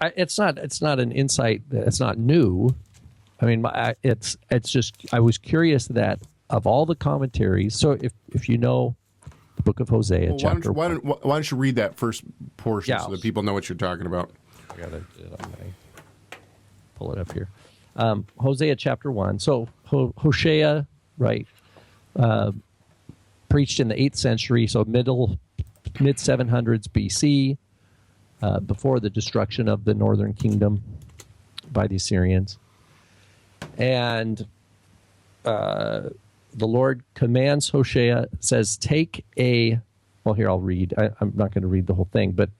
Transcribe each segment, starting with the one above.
It's not an insight. It's not new. I mean, it's just I was curious that of all the commentaries. So if you know the book of Hosea, chapter why don't you read that first portion so that people know what you're talking about? I gotta pull it up here. Hosea chapter 1. So Hosea, right, preached in the 8th century, so mid 700s BC, before the destruction of the northern kingdom by the Assyrians. And the Lord commands Hosea, says, take a, well, here I'll read. I'm not going to read the whole thing, but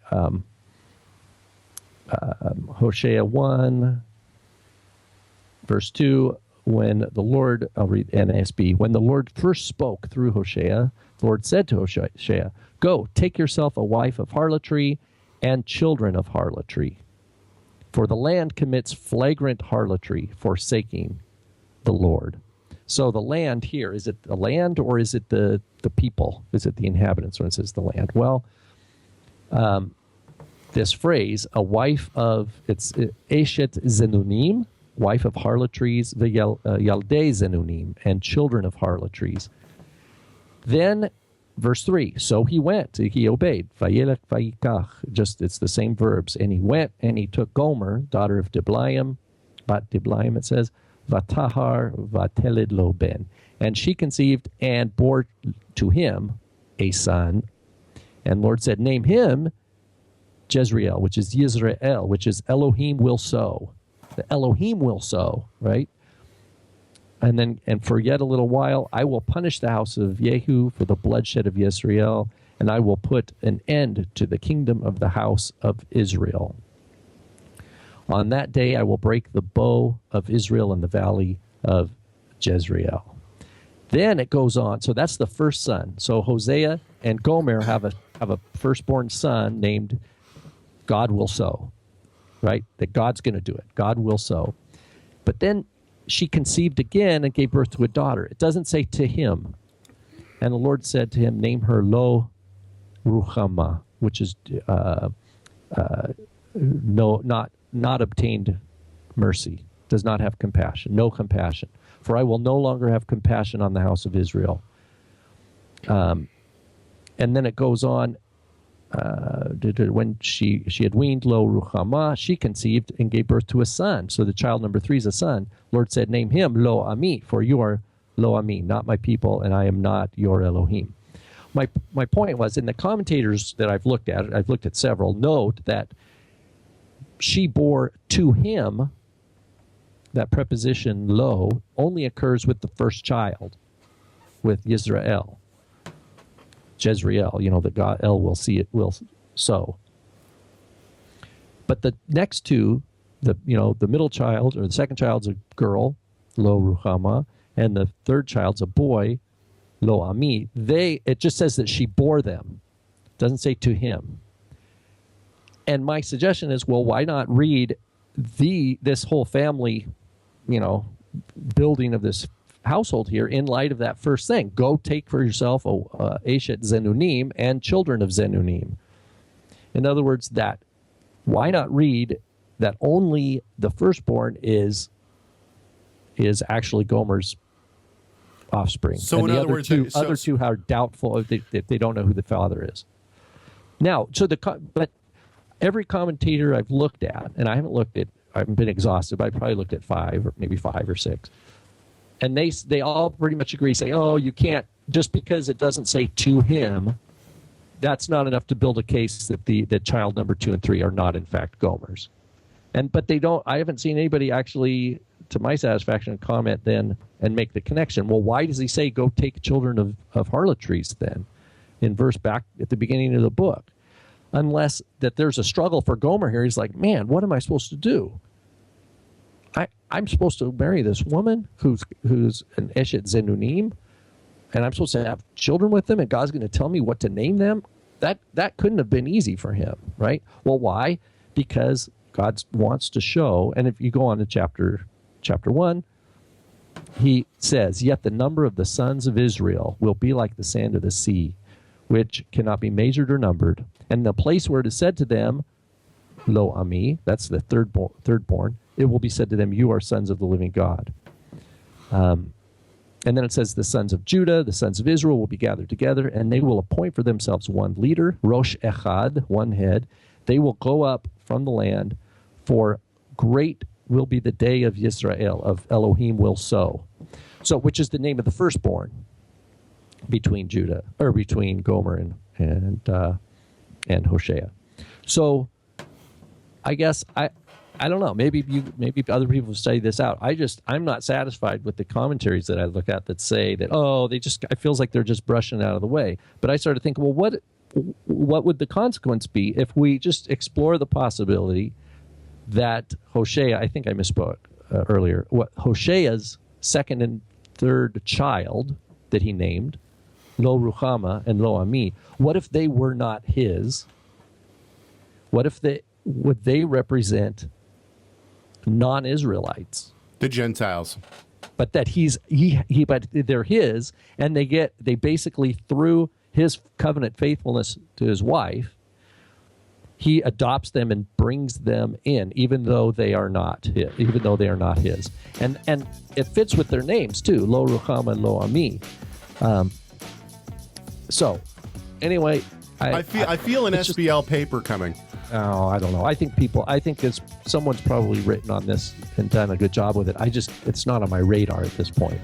Hosea 1, verse 2, when the Lord, I'll read NASB, when the Lord first spoke through Hosea, the Lord said to Hosea, go, take yourself a wife of harlotry and children of harlotry. For the land commits flagrant harlotry, forsaking the Lord. So the land here, is it the land or is it the people? Is it the inhabitants when it says the land? Well, this phrase, a wife of, it's Eshet Zenunim, wife of harlotries, the Yaldei Zenunim, and children of harlotries. Then, verse 3, so he went, he obeyed, Vayelech Vayikach, just, it's the same verbs, and he went and he took Gomer, daughter of Diblaim, Bat Diblaim, it says, Vatahar Vatelid Lo Ben, and she conceived and bore to him a son, and Lord said, name him Jezreel, which is Yisrael, which is Elohim will sow. The Elohim will sow, right? And for yet a little while, I will punish the house of Yehu for the bloodshed of Yisrael, and I will put an end to the kingdom of the house of Israel. On that day, I will break the bow of Israel in the valley of Jezreel. Then it goes on. So that's the first son. So Hosea and Gomer have a firstborn son named God will sow, right? That God's going to do it. God will sow. But then she conceived again and gave birth to a daughter. It doesn't say to him. And the Lord said to him, name her Lo Ruchama, which is not obtained mercy, does not have compassion, no compassion. For I will no longer have compassion on the house of Israel. And then it goes on, when she had weaned Lo Ruchama, she conceived and gave birth to a son. So the child number 3 is a son. Lord said, name him Lo Ami, for you are Lo Ami, not my people, and I am not your Elohim. My point was, in the commentators that I've looked at several, note that she bore to him, that preposition Lo, only occurs with the first child, with Yisrael. Jezreel, that God El will see it will sow. But the next two, the middle child or the second child's a girl, Lo Ruchama, and the third child's a boy, Lo Ami. It just says that she bore them. It doesn't say to him. And my suggestion is, well, why not read this whole family, building of this household here in light of that first thing? Go take for yourself Eshet Zenunim and children of Zenunim. In other words, why not read that only the firstborn is actually Gomer's offspring? So and in the other words, other two are doubtful if they don't know who the father is. Now, but every commentator I've looked at, and I haven't been exhausted, but I probably looked at 5 or maybe 5 or 6. And they all pretty much agree, say, oh, you can't, just because it doesn't say to him, that's not enough to build a case that child number 2 and 3 are not in fact Gomer's. But I haven't seen anybody actually, to my satisfaction, comment then and make the connection. Well, why does he say go take children of harlotries then in verse back at the beginning of the book? Unless that there's a struggle for Gomer here. He's like, man, what am I supposed to do? I'm supposed to marry this woman who's an Eshet Zenunim, and I'm supposed to have children with them, and God's going to tell me what to name them? That couldn't have been easy for him, right? Well, why? Because God wants to show, and if you go on to chapter 1, he says, yet the number of the sons of Israel will be like the sand of the sea, which cannot be measured or numbered. And the place where it is said to them, Lo Ami, that's the third born, it will be said to them, you are sons of the living God. And then it says the sons of Judah, the sons of Israel will be gathered together, and they will appoint for themselves one leader, Rosh Echad, one head. They will go up from the land, for great will be the day of Yisrael, of Elohim will sow. So, which is the name of the firstborn between Judah, or between Gomer and Hosea. So, I guess I don't know. Maybe other people have studied this out. I'm not satisfied with the commentaries that I look at that say that, it feels like they're just brushing it out of the way. But I started thinking, well, what would the consequence be if we just explore the possibility that Hosea, I think I misspoke earlier, Hosea's second and third child that he named, Lo Ruchama and Lo Ami, what if they were not his? Would they represent non-Israelites, the Gentiles, but that but they're his, and they basically, through his covenant faithfulness to his wife, he adopts them and brings them in, even though they are not his, and it fits with their names too, Lo Ruchama and Lo Ami. So anyway, I feel an SBL paper coming. Oh, I don't know. I think someone's probably written on this and done a good job with it. It's not on my radar at this point.